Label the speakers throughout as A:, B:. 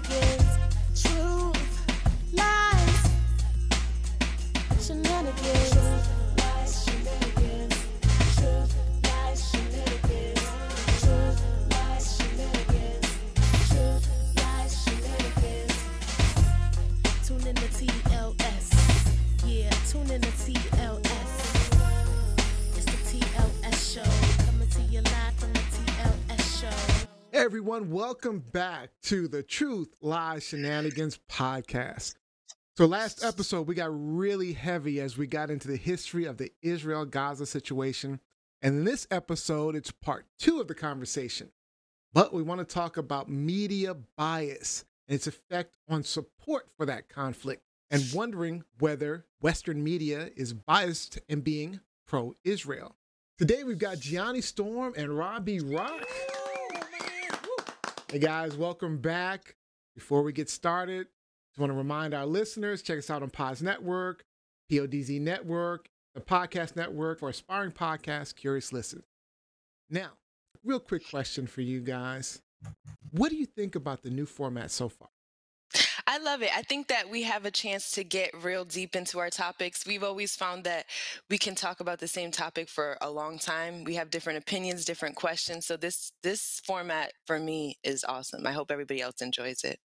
A: shenanigans, truth, lies, shenanigans, truth, lies, shenanigans, truth, lies, shenanigans, truth, lies, shenanigans, truth, lies, shenanigans. Tune in to TLS, yeah, tune in to TLS. It's the TLS show, coming to you live from the TLS show.
B: Hey everyone, welcome back to the Truth, Lies, Shenanigans podcast. So last episode, we got really heavy as we got into the history of the Israel-Gaza situation. And in this episode, it's part 2 of the conversation. But we want to talk about media bias and its effect on support for that conflict, and wondering whether Western media is biased in being pro-Israel. Today, we've got Gianni Storm and Robbie Rock. Hey guys, welcome back. Before we get started, just want to remind our listeners, check us out on Pods Network, PODZ Network, the Podcast Network for aspiring podcasts, Curious Listen. Now, real quick question for you guys. What do you think about the new format so far?
C: I love it. I think that we have a chance to get real deep into our topics. We've always found that we can talk about the same topic for a long time. We have different opinions, different questions. So this format for me is awesome. I hope everybody else enjoys it.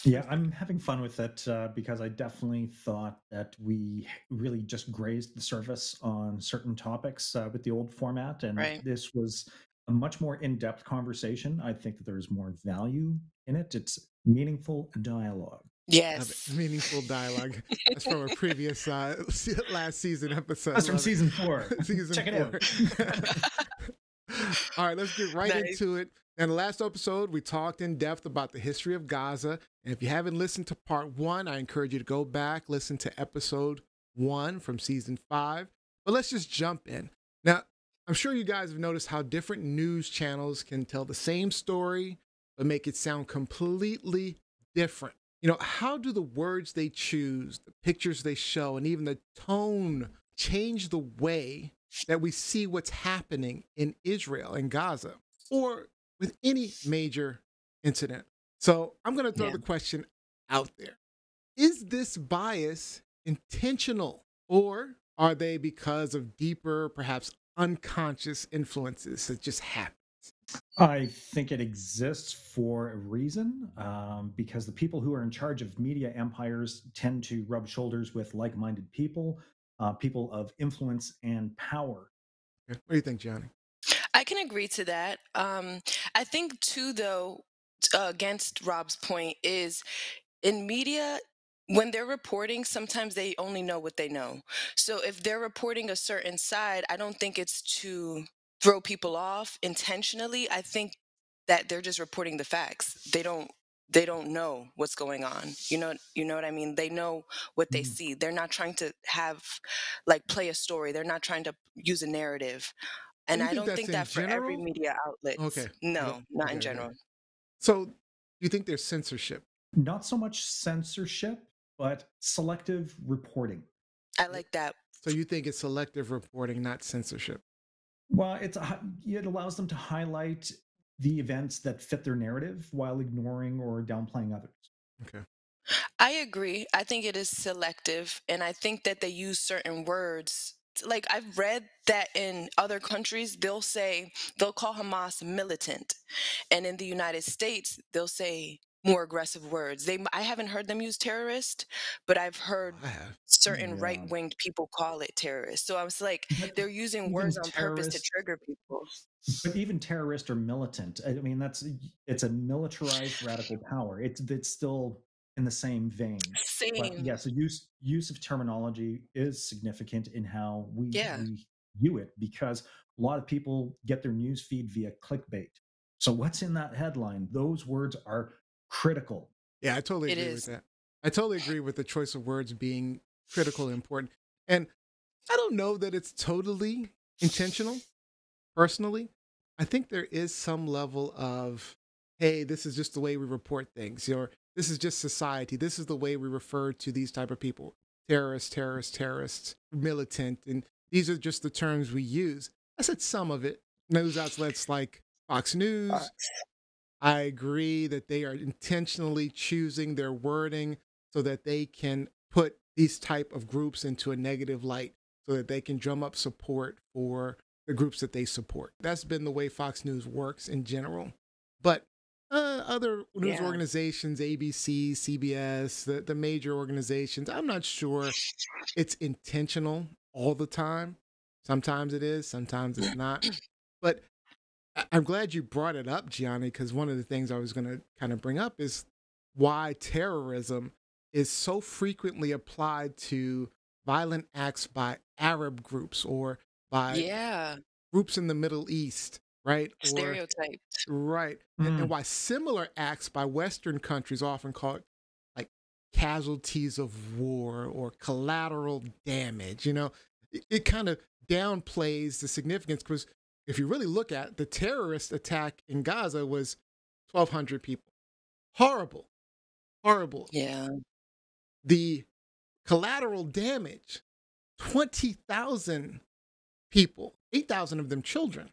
D: Yeah, I'm having fun with it because I definitely thought that we really just grazed the surface on certain topics with the old format. And
C: Right.
D: this was a much more in-depth conversation. I think that there's more value in it. It's meaningful dialogue.
C: Yes.
B: Meaningful dialogue. That's from a previous last season episode.
D: That's from
B: Love it.
D: season 4.
B: Season
D: Check
B: 4.
D: it out.
B: All right, let's get right
C: Nice.
B: into it. In the last episode, we talked in depth about the history of Gaza. And if you haven't listened to part 1, I encourage you to go back, listen to episode 1 from season 5. But let's just jump in. Now, I'm sure you guys have noticed how different news channels can tell the same story, but make it sound completely different. You know, how do the words they choose, the pictures they show, and even the tone change the way that we see what's happening in Israel and Gaza, or with any major incident? So I'm going to throw
C: Yeah.
B: the question out there. Is this bias intentional, or are they because of deeper, perhaps unconscious influences that just happen?
D: I think it exists for a reason, because the people who are in charge of media empires tend to rub shoulders with like-minded people, people of influence and power.
B: What do you think, Johnny?
C: I can agree to that. I think too, though, against Rob's point, is in media, when they're reporting, sometimes they only know what they know. So if they're reporting a certain side, I don't think it's to throw people off intentionally. I think that they're just reporting the facts. They don't know what's going on. You know what I mean? They know what they
D: Mhm.
C: see. They're not trying to play a story. They're not trying to use a narrative. And
B: You
C: I
B: think
C: don't
B: that's
C: think
B: in
C: that for every
B: general?
C: media outlet.
B: Okay.
C: No, not in
B: Okay.
C: general.
B: So do you think there's censorship?
D: Not so much censorship, but selective reporting.
C: I like that.
B: So you think it's selective reporting, not censorship?
D: Well, it allows them to highlight the events that fit their narrative while ignoring or downplaying others.
B: Okay.
C: I agree. I think it is selective, and I think that they use certain words. Like I've read that in other countries, they'll call Hamas militant, and in the United States, they'll say more aggressive words. I haven't heard them use terrorist, but I've heard
B: I have.
C: certain
D: Yeah.
C: right-winged people call it terrorist. So I was like,
D: But
C: they're using
D: even
C: words on purpose to
D: terrorist-
C: trigger people.
D: But even terrorist or militant, I mean, it's a militarized radical power. It's still in the same vein.
C: Same.
D: But yes, the use of terminology is significant in how we
C: Yeah.
D: view it, because a lot of people get their news feed via clickbait. So what's in that headline? Those words are critical.
B: Yeah, I totally
C: It
B: agree with
C: is.
B: that. I totally agree with the choice of words being critical and important. And I don't know that it's totally intentional, personally. I think there is some level of, hey, this is just the way we report things, or this is just society. This is the way we refer to these type of people. Terrorists, militant, and these are just the terms we use. I said some of it. News outlets like Fox News, I agree that they are intentionally choosing their wording so that they can put these type of groups into a negative light so that they can drum up support for the groups that they support. That's been the way Fox News works in general. But other news
C: Yeah.
B: organizations, ABC, CBS, the major organizations, I'm not sure it's intentional all the time. Sometimes it is, sometimes it's not. But I'm glad you brought it up, Gianni, because one of the things I was going to kind of bring up is why terrorism is so frequently applied to violent acts by Arab groups or by
C: Yeah.
B: groups in the Middle East, right? Or
C: Stereotyped.
B: right, and
D: Mm.
B: why similar acts by Western countries often called like casualties of war or collateral damage. It kind of downplays the significance because if you really look at the terrorist attack in Gaza was 1,200 people. Horrible, horrible.
C: Yeah.
B: The collateral damage, 20,000 people, 8,000 of them children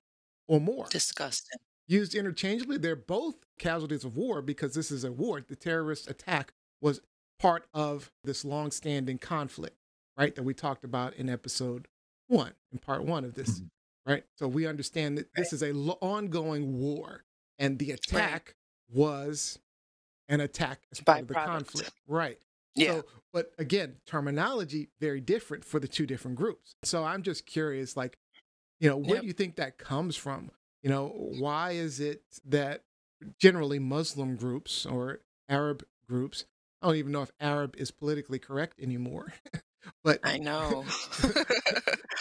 B: or more.
C: Disgusting.
B: Used interchangeably. They're both casualties of war because this is a war. The terrorist attack was part of this long-standing conflict, right? That we talked about in episode 1, in part 1 of this,
D: Mhm.
B: right? So we understand that
C: Right.
B: this is a ongoing war, and the
C: Right.
B: attack was an attack as part of the
C: Byproduct.
B: conflict, right?
C: Yeah.
B: So, but again, terminology very different for the two different groups. So I'm just curious, like, where
C: Yep.
B: do you think that comes from? Why is it that generally Muslim groups or Arab groups, I don't even know if Arab is politically correct anymore, but
C: I know.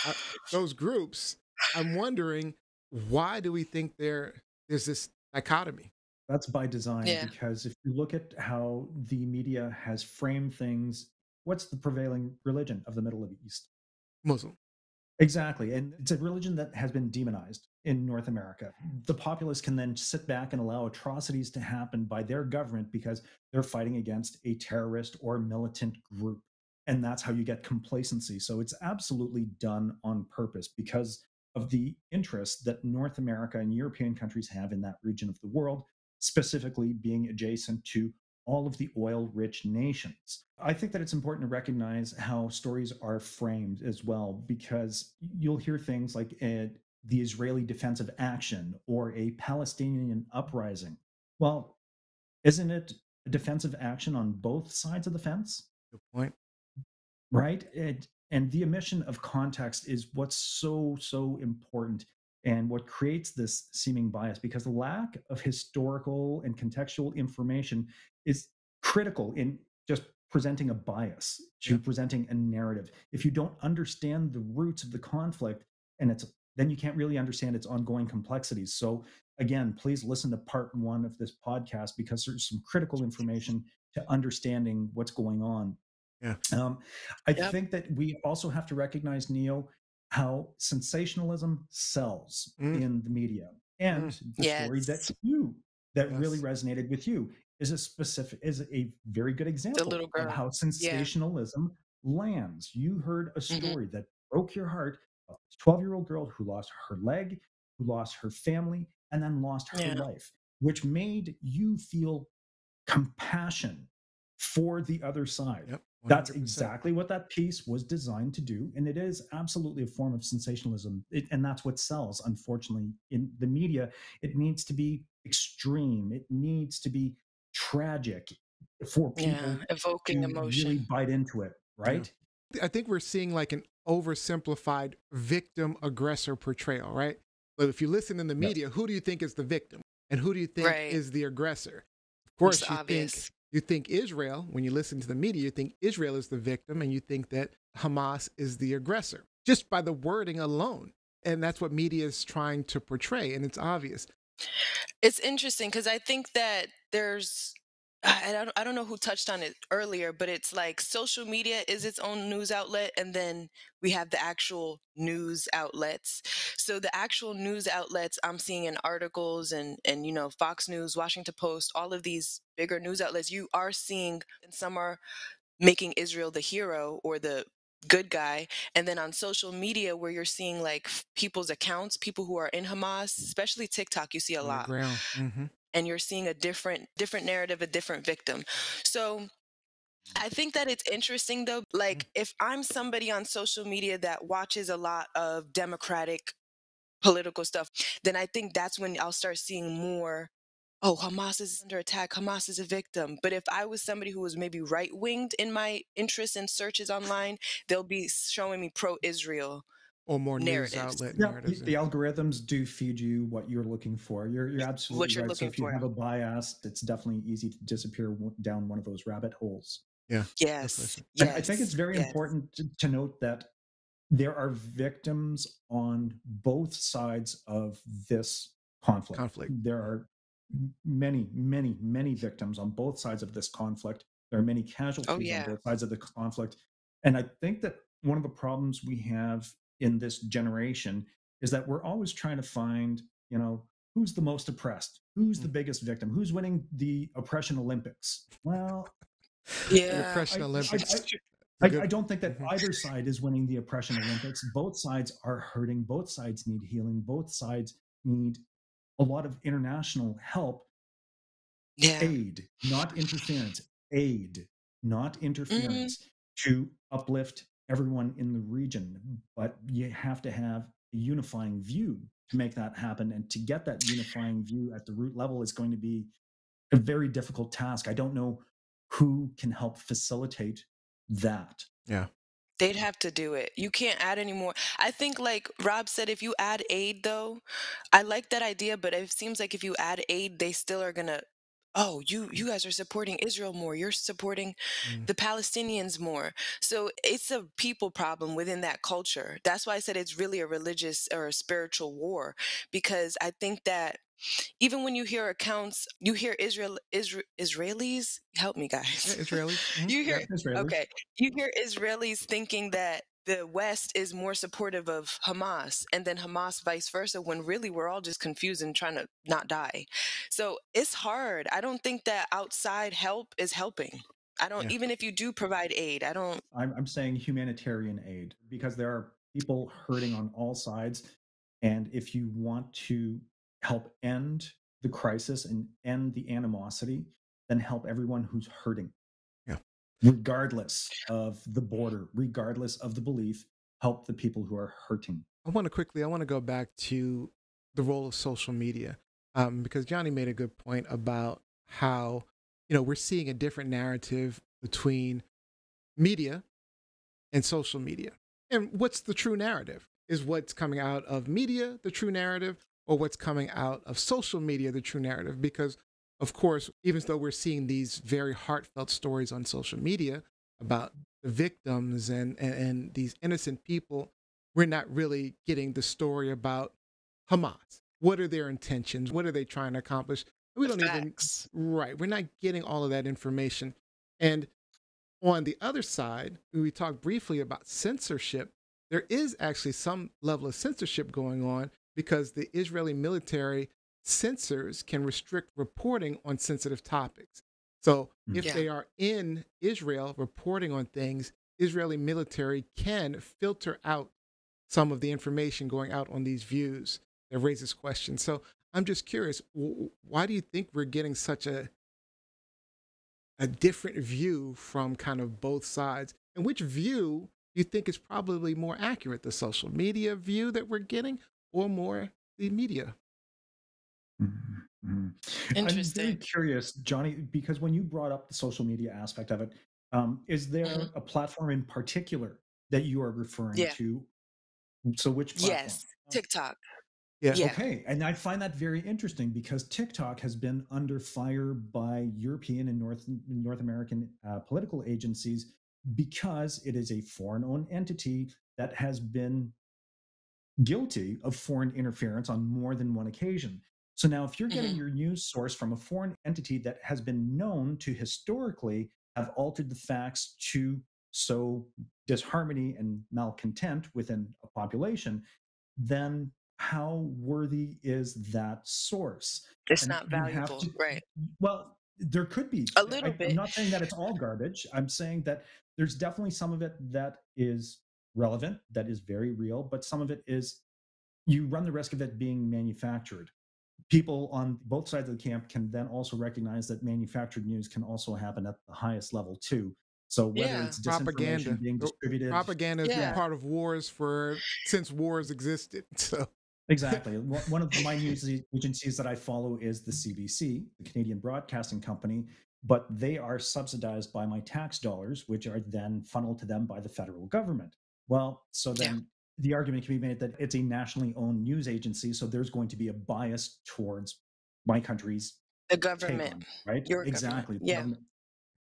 B: uh, those groups, I'm wondering, why do we think there's this dichotomy?
D: That's by design
C: Yeah.
D: because if you look at how the media has framed things, what's the prevailing religion of the Middle East?
B: Muslim.
D: Exactly. And it's a religion that has been demonized in North America. The populace can then sit back and allow atrocities to happen by their government because they're fighting against a terrorist or militant group. And that's how you get complacency. So it's absolutely done on purpose because of the interest that North America and European countries have in that region of the world, specifically being adjacent to all of the oil rich nations. I think that it's important to recognize how stories are framed as well, because you'll hear things like the Israeli defensive action or a Palestinian uprising. Well, isn't it a defensive action on both sides of the fence?
B: Good point.
D: Right? And the omission of context is what's so important and what creates this seeming bias, because the lack of historical and contextual information is critical in just presenting a bias, to
B: Yeah.
D: presenting a narrative. If you don't understand the roots of the conflict, and it's then you can't really understand its ongoing complexities. So again, please listen to part 1 of this podcast because there's some critical information to understanding what's going on.
B: Yeah.
D: um, I
C: Yep.
D: think that we also have to recognize, Neo, how sensationalism sells
B: Mm,
D: in the media.
B: mm,
D: And the story
C: Yes.
D: that really
B: yes.
D: resonated with you is a very good
C: The
D: example
C: little
D: of
C: girl.
D: how
C: Yeah.
D: sensationalism lands. You heard a
C: Hmm.
D: story that broke your heart of a 12-year-old girl who lost her leg, who lost her family, and then lost her
C: Yeah.
D: life, which made you feel compassion for the other side.
B: Yep.
D: That's
B: 100%.
D: exactly what that piece was designed to do. And it is absolutely a form of sensationalism. And that's what sells, unfortunately, in the media. It needs to be extreme, it needs to be tragic for
C: Yeah.
D: people
C: Evoking
D: to really
C: emotion.
D: bite into it,
B: Yeah.
D: right?
B: I think we're seeing like an oversimplified victim aggressor portrayal, right? But if you listen in the
D: Yes.
B: media, who do you think is the victim and who do you think
C: Right.
B: is the aggressor? Of
C: It's
B: course,
C: obvious.
B: you think Israel. When you listen to the media, you think Israel is the victim and you think that Hamas is the aggressor just by the wording alone. And that's what media is trying to portray, and it's obvious.
C: It's interesting because I think that I don't know who touched on it earlier, but it's like social media is its own news outlet, and then we have the actual news outlets. So the actual news outlets I'm seeing in articles and Fox News, Washington Post, all of these bigger news outlets, you are seeing, and some are making Israel the hero or the good guy. And then on social media, where you're seeing like people's accounts, people who are in Hamas, especially TikTok, you see a lot.
B: Underground. Mm-hmm.
C: and you're seeing a different narrative, a different victim. So I think that it's interesting though, like if I'm somebody on social media that watches a lot of Democratic political stuff, then I think that's when I'll start seeing more. Oh, Hamas is under attack. Hamas is a victim. But if I was somebody who was maybe right winged in my interests and searches online, they'll be showing me pro Israel
B: Or more news
C: narratives,
B: outlet
D: Yeah,
B: narratives.
D: the algorithms do feed you what you're looking for. You're absolutely
C: what you're
D: right. So
C: looking
D: if you
C: for.
D: have a bias, it's definitely easy to disappear down one of those rabbit holes.
B: Yeah.
C: Yes,
B: Definitely.
D: I think it's
C: yes,
D: very
C: yes.
D: important to note that there are victims on both sides of this conflict.
B: Conflict.
D: There are many, many, many victims on both sides of this conflict. There are many
C: Oh
D: casualties on
C: yeah.
D: both sides of the conflict. And I think that one of the problems we have in this generation is that we're always trying to find, who's the most oppressed? Who's the biggest victim? Who's winning the oppression Olympics? Well,
B: The
C: Yeah.
B: oppression
D: I,
B: Olympics.
D: I don't think that
B: Mhm.
D: either side is winning the oppression Olympics. Both sides are hurting. Both sides need healing. Both sides need a lot of international help,
C: Yeah.
D: aid, not interference, aid, not
C: Mm,
D: interference to uplift everyone in the region. But you have to have a unifying view to make that happen. And to get that unifying view at the root level is going to be a very difficult task. I don't know who can help facilitate that.
B: Yeah.
C: they'd have to do it. You can't add any more. I think, like Rob said, if you add aid, though, I like that idea, but it seems like if you add aid, they still are gonna. Oh, you guys are supporting Israel more. You're supporting
B: Mm.
C: the Palestinians more. So it's a people problem within that culture. That's why I said it's really a religious or a spiritual war, because I think that even when you hear accounts, you hear Israelis. Help me,
B: Yeah,
C: guys.
B: Israelis.
C: You hear
B: Yep.
D: Israelis.
C: okay. You hear Israelis thinking that the West is more supportive of Hamas, and then Hamas vice versa, when really we're all just confused and trying to not die. So it's hard. I don't think that outside help is helping. I don't,
B: Yeah.
C: even if you do provide aid, I don't.
D: I'm saying humanitarian aid because there are people hurting on all sides. And if you want to help end the crisis and end the animosity, then help everyone who's hurting,
B: Yeah.
D: regardless of the border, regardless of the belief, help the people who are hurting.
B: I want to go back to the role of social media, because Johnny made a good point about how, we're seeing a different narrative between media and social media. And what's the true narrative? Is what's coming out of media the true narrative, or what's coming out of social media the true narrative? Because, of course, even though we're seeing these very heartfelt stories on social media about the victims and these innocent people, we're not really getting the story about Hamas. What are their intentions? What are they trying to accomplish? We don't even,
C: Facts.
B: right, we're not getting all of that information. And on the other side, when we talked briefly about censorship, there is actually some level of censorship going on because the Israeli military censors can restrict reporting on sensitive topics. So if
C: Yeah.
B: they are in Israel reporting on things, Israeli military can filter out some of the information going out on these views that raises questions. So I'm just curious, why do you think we're getting such a different view from kind of both sides? And which view you think is probably more accurate, the social media view that we're getting or more the media?
D: Mhm, mhm. I'm very
C: Interesting.
D: curious, Johnny, because when you brought up the social media aspect of it, is
C: Mhm.
D: there a platform in particular that you are referring
C: Yeah.
D: to? So, which platform?
C: Yes. TikTok.
B: Yeah.
C: Yeah.
D: Okay, and I find that very interesting because TikTok has been under fire by European and North American political agencies because it is a foreign-owned entity that has been guilty of foreign interference on more than one occasion. So now, if you're getting
C: Hmm.
D: your news source from a foreign entity that has been known to historically have altered the facts to sow disharmony and malcontent within a population, then how worthy is that source?
C: It's
D: And
C: not
D: you have
C: valuable.
D: to,
C: Right.
D: well, there could be.
C: A little
D: I'm
C: bit.
D: not saying that it's all garbage. I'm saying that there's definitely some of it that is relevant, that is very real, but some of it is you run the risk of it being manufactured. people on both sides of the camp can then also recognize that manufactured news can also happen at the highest level too. So whether
C: Yeah.
D: it's disinformation
B: Propaganda.
D: being distributed,
B: Propaganda has been
C: Yeah.
B: part of wars since wars existed. So
D: exactly. One of my news agencies that I follow is the CBC, the Canadian Broadcasting Company, but they are subsidized by my tax dollars, which are then funneled to them by the federal government. Well, so
C: Yeah.
D: then the argument can be made that it's a nationally owned news agency, so there's going to be a bias towards my country's
C: The
D: take
C: government.
D: on it, right?
C: Your government.
D: Exactly. The
C: Yeah.
D: government.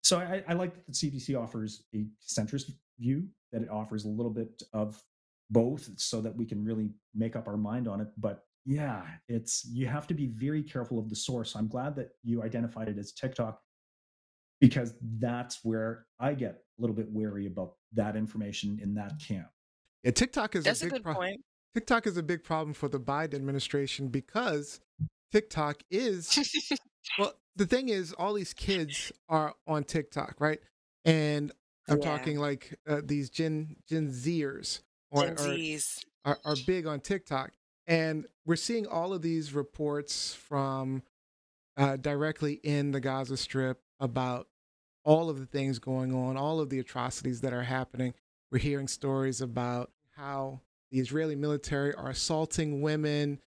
D: So I like that the CBC offers a centrist view, that it offers a little bit of both so that we can really make up our mind on it. But yeah, you have to be very careful of the source. I'm glad that you identified it as TikTok, because that's where I get a little bit wary about that information in that camp.
B: yeah, TikTok is a
C: That's a
B: big
C: good point.
B: TikTok is a big problem for the Biden administration because TikTok is well, the thing is, all these kids are on TikTok, right? And I'm
C: Yeah.
B: talking like these Gen Zers
C: Gen Zs.
B: are big on TikTok, and we're seeing all of these reports from directly in the Gaza Strip about all of the things going on, all of the atrocities that are happening. We're hearing stories about how the Israeli military are assaulting women,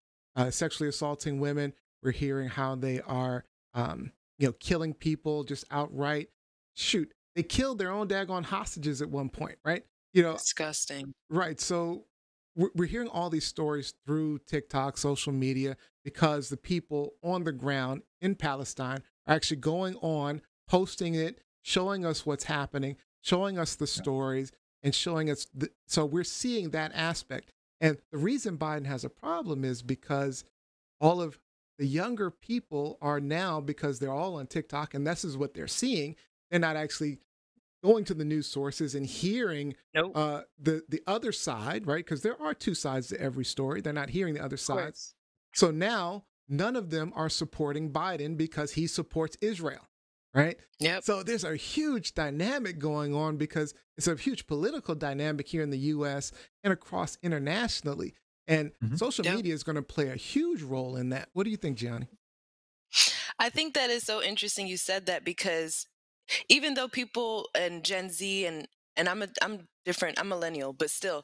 B: sexually assaulting women. We're hearing how they are, killing people just outright. Shoot, they killed their own daggone hostages at one point, right?
C: Disgusting.
B: Right. So we're hearing all these stories through TikTok, social media, because the people on the ground in Palestine are actually going on, posting it, showing us what's happening, showing us the stories, and showing us. So we're seeing that aspect. And the reason Biden has a problem is because all of the younger people are now, because they're all on TikTok, and this is what they're seeing. They're not actually going to the news sources and hearing
C: Nope.
B: the other side, right? Because there are two sides to every story. They're not hearing the other
C: Of
B: side.
C: course.
B: So now none of them are supporting Biden because he supports Israel, right?
C: Yep.
B: So there's a huge dynamic going on because it's a huge political dynamic here in the U.S. and across internationally. And social
C: Yep.
B: media is going to play a huge role in that. What do you think, Gianni?
C: I think that is so interesting you said that, because even though people and Gen Z and I'm different, I'm millennial, but still,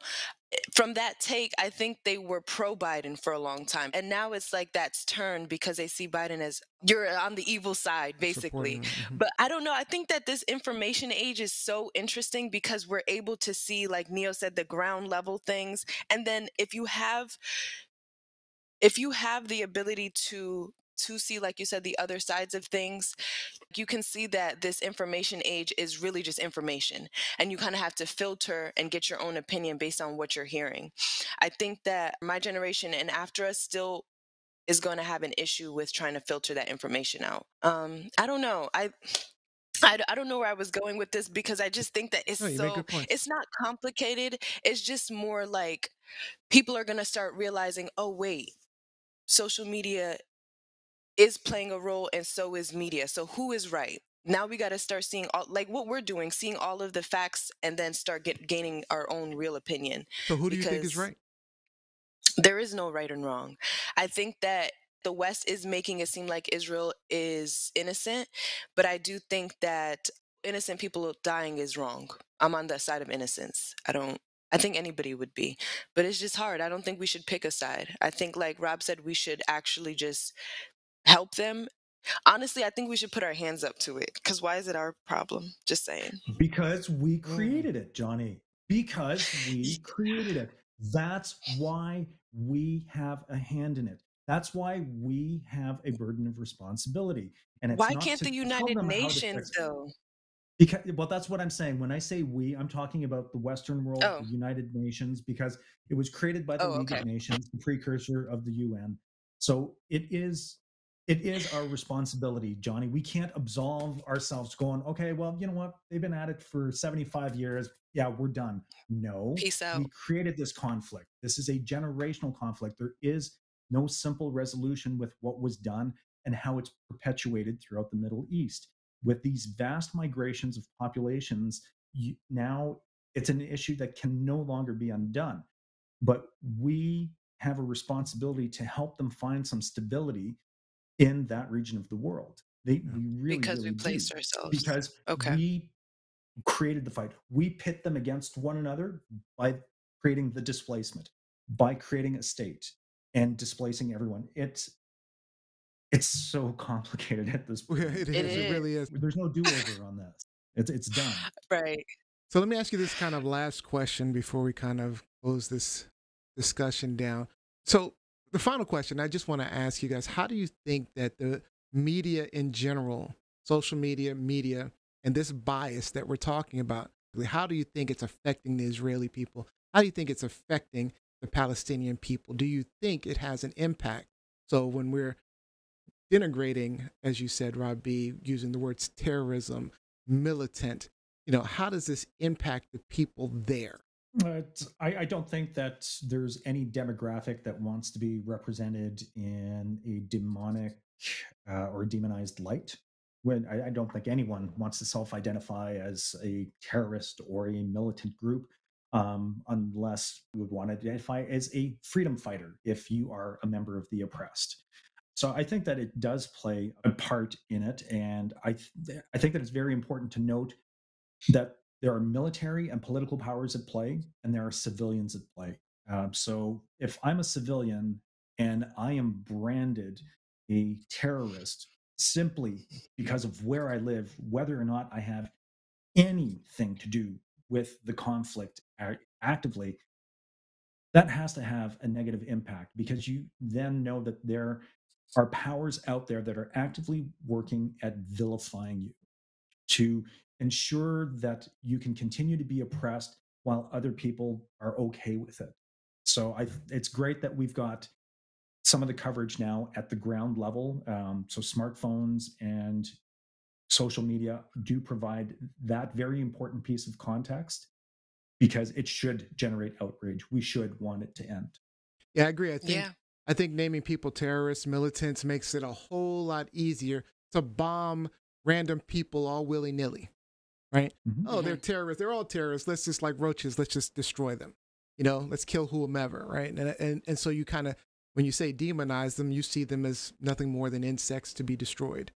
C: from that take, I think they were pro Biden for a long time. And now it's like that's turned because they see Biden as you're on the evil side, basically.
B: Supporting them.
C: But I don't know. I think that this information age is so interesting because we're able to see, like Neo said, the ground level things. And then if you have the ability to see, like you said, the other sides of things, you can see that this information age is really just information, and you kind of have to filter and get your own opinion based on what you're hearing. I think that my generation and after us still is going to have an issue with trying to filter that information out. I don't know. I don't know where I was going with this, because I just think that
B: No, you make good points.
C: it's not complicated. It's just more like people are going to start realizing, oh, wait, social media is playing a role, and so is media. So who is right? Now we got to start seeing all, like what we're doing, seeing all of the facts, and then start gaining our own real opinion.
B: So who do you think is
C: Because
B: right?
C: there is no right and wrong. I think that the West is making it seem like Israel is innocent, but I do think that innocent people dying is wrong. I'm on the side of innocence. I think anybody would be, but it's just hard. I don't think we should pick a side. I think, like Rob said, we should actually just help them. Honestly, I think we should put our hands up to it, because why is it our problem? Just saying.
D: Because we created it, Johnny. Because we created it. That's why we have a hand in it. That's why we have a burden of responsibility. And it's
C: Why
D: not
C: can't
D: to
C: the
D: tell
C: United
D: them how to
C: Nations,
D: fix it.
C: though?
D: Because, well, that's what I'm saying. When I say we, I'm talking about the Western world,
C: Oh,
D: the United Nations, because it was created by the League
C: okay.
D: of Nations, the precursor of the UN. So it is our responsibility, Johnny. We can't absolve ourselves going, okay, well, you know what? They've been at it for 75 years. Yeah, we're done. No,
C: Peace out.
D: we created this conflict. This is a generational conflict. There is no simple resolution with what was done and how it's perpetuated throughout the Middle East. With these vast migrations of populations, now it's an issue that can no longer be undone. But we have a responsibility to help them find some stability in that region of the world. We really,
C: Because we
D: really do,
C: placed ourselves.
D: because
C: Okay.
D: we created the fight. We pit them against one another by creating the displacement, by creating a state and displacing everyone. It's so complicated at this point.
B: It
C: It
B: is. It
C: is.
B: really is.
D: There's no do-over on this. It's done.
C: Right.
B: So let me ask you this kind of last question before we kind of close this discussion down. So the final question, I just want to ask you guys, how do you think that the media in general, social media, and this bias that we're talking about, how do you think it's affecting the Israeli people? How do you think it's affecting the Palestinian people? Do you think it has an impact? So when we're denigrating, as you said, Rob B, using the words terrorism, militant, how does this impact the people there?
D: I don't think that there's any demographic that wants to be represented in a demonic or demonized light. I don't think anyone wants to self-identify as a terrorist or a militant group, unless you would want to identify as a freedom fighter if you are a member of the oppressed. So I think that it does play a part in it, and I think that it's very important to note that there are military and political powers at play, and there are civilians at play. So if I'm a civilian and I am branded a terrorist simply because of where I live, whether or not I have anything to do with the conflict actively, that has to have a negative impact, because you then know that there are powers out there that are actively working at vilifying you to ensure that you can continue to be oppressed while other people are okay with it. So it's great that we've got some of the coverage now at the ground level. So smartphones and social media do provide that very important piece of context, because it should generate outrage. We should want it to end.
B: Yeah, I agree. I
C: Yeah.
B: think naming people terrorists, militants makes it a whole lot easier to bomb random people all willy-nilly, right?
D: Mhm.
B: Oh, they're
C: Mhm.
B: terrorists. They're all terrorists. Let's just, like roaches, let's just destroy them. Let's kill whomever, right? And so you kind of, when you say demonize them, you see them as nothing more than insects to be destroyed.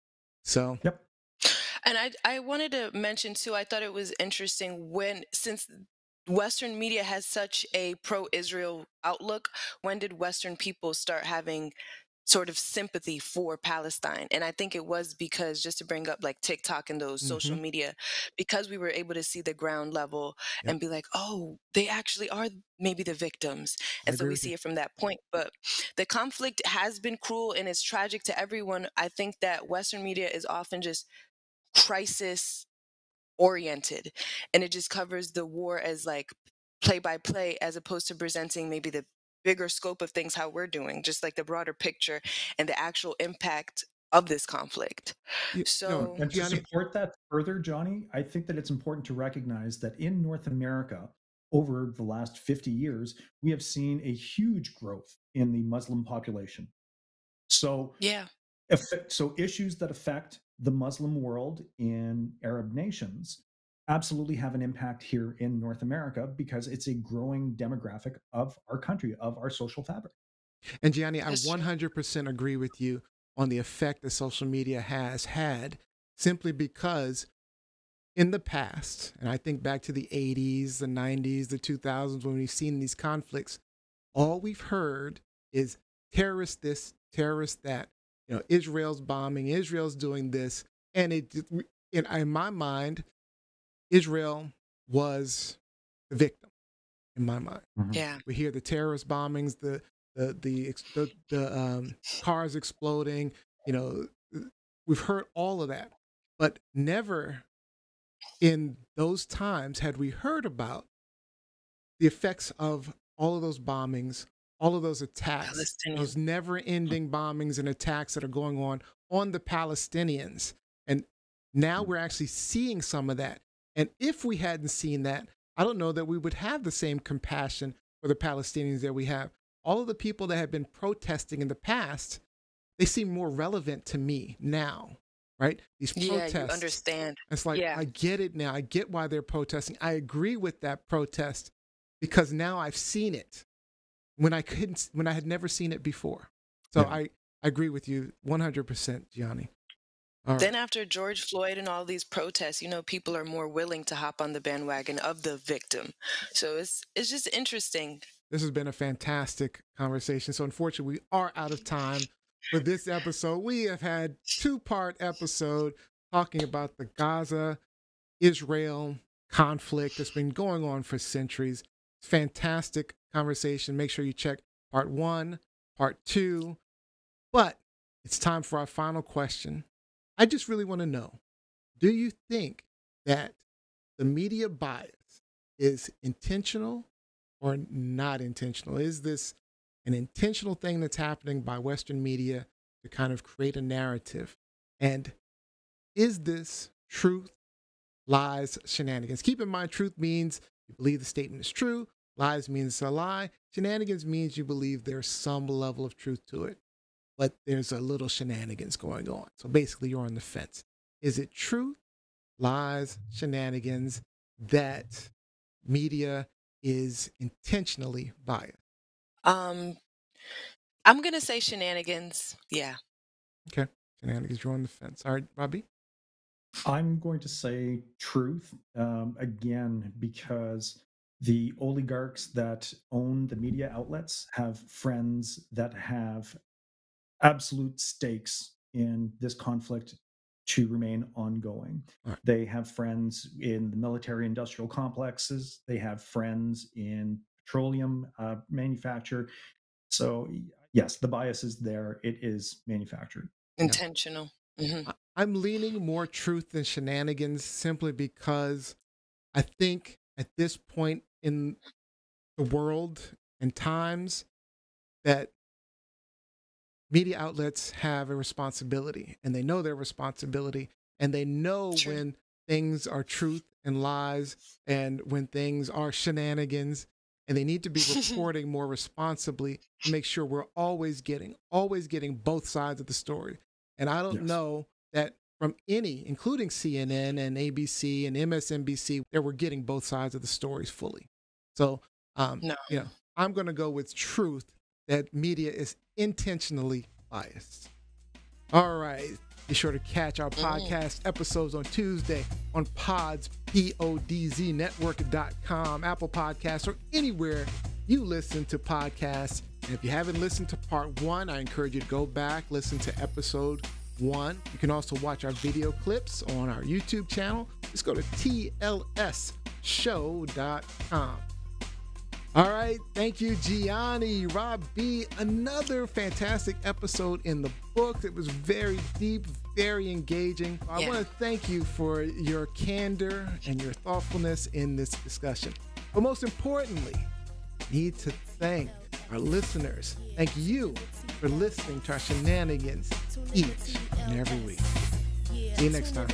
B: So
D: Yep.
C: And I wanted to mention too, I thought it was interesting since Western media has such a pro-Israel outlook, when did Western people start having sort of sympathy for Palestine? And I think it was because, just to bring up like TikTok and those social
B: mhm,
C: media, because we were able to see the ground level
B: yep,
C: and be like, oh, they actually are maybe the victims.
B: I
C: And so
B: agree
C: we
B: with you.
C: see it from that point. But the conflict has been cruel and it's tragic to everyone. I think that Western media is often just crisis oriented, and it just covers the war as like play by play, as opposed to presenting maybe the bigger scope of things, how we're doing, just like the broader picture and the actual impact of this conflict.
B: No,
C: So
D: And to
B: Gianni,
D: support that further, Johnny, I think that it's important to recognize that in North America, over the last 50 years, we have seen a huge growth in the Muslim population. So,
C: yeah.
D: so issues that affect the Muslim world in Arab nations absolutely have an impact here in North America, because it's a growing demographic of our country, of our social fabric.
B: and Gianni, I
C: That's true.
B: 100% agree with you on the effect that social media has had, simply because in the past, and I think back to the 80s, the 90s, the 2000s, when we've seen these conflicts, all we've heard is terrorist this, terrorist that. Israel's bombing, Israel's doing this, and in my mind, Israel was the victim. In my mind,
D: Mhm.
C: Yeah.
B: we hear the terrorist bombings, the cars exploding. You know, we've heard all of that, but never in those times had we heard about the effects of all of those bombings, all of those attacks,
C: Palestinian.
B: those never-ending bombings and attacks that are going on the Palestinians. And now we're actually seeing some of that. And if we hadn't seen that, I don't know that we would have the same compassion for the Palestinians that we have. All of the people that have been protesting in the past, they seem more relevant to me now, right? These
C: Yeah, you
B: protests.
C: understand.
B: It's like,
C: Yeah.
B: I get it now. I get why they're protesting. I agree with that protest because now I've seen it. when I had never seen it before. So
D: Yeah.
B: I agree with you 100%, Gianni. All
C: Then
B: right.
C: after George Floyd and all these protests, people are more willing to hop on the bandwagon of the victim. So it's just interesting.
B: This has been a fantastic conversation. So unfortunately, we are out of time for this episode. We have had 2-part episode talking about the Gaza Israel conflict that's been going on for centuries. Fantastic conversation. Make sure you check part 1, part 2. But it's time for our final question. I just really want to know, do you think that the media bias is intentional or not intentional? Is this an intentional thing that's happening by Western media to kind of create a narrative? And is this truth, lies, shenanigans? Keep in mind, truth means you believe the statement is true. Lies means it's a lie. Shenanigans means you believe there's some level of truth to it, but there's a little shenanigans going on. So basically, you're on the fence. Is it truth, lies, shenanigans that media is intentionally biased?
C: Um, I'm gonna say shenanigans. Yeah.
B: Okay. Shenanigans, you're on the fence. All right, Robbie?
D: I'm going to say truth again, because the oligarchs that own the media outlets have friends that have absolute stakes in this conflict to remain ongoing.
B: Right.
D: They have friends in the military industrial complexes, they have friends in petroleum manufacture. So, yes, the bias is there. It is manufactured.
C: Intentional.
B: I'm leaning more truth than shenanigans simply because I think at this point in the world and times that media outlets have a responsibility, and they know their responsibility, and they know
C: True.
B: when things are truth and lies and when things are shenanigans, and they need to be reporting more responsibly to make sure we're always getting both sides of the story. And I don't
D: Yes.
B: know that from any, including CNN and ABC and MSNBC, that we're getting both sides of the stories fully. So,
C: No.
B: I'm going to go with truth, that media is intentionally biased. All right. Be sure to catch our podcast episodes on Tuesday on Pods, PODZnetwork.com, Apple Podcasts, or anywhere you listen to podcasts. And if you haven't listened to part 1, I encourage you to go back, listen to episode 1. You can also watch our video clips on our YouTube channel. Just go to TLSShow.com. All right. Thank you, Gianni, Rob B. Another fantastic episode in the books. It was very deep, very engaging. I want to thank you for your candor and your thoughtfulness in this discussion. But most importantly, I need to thank our listeners. Thank you for listening to our shenanigans each and every week. See you next time.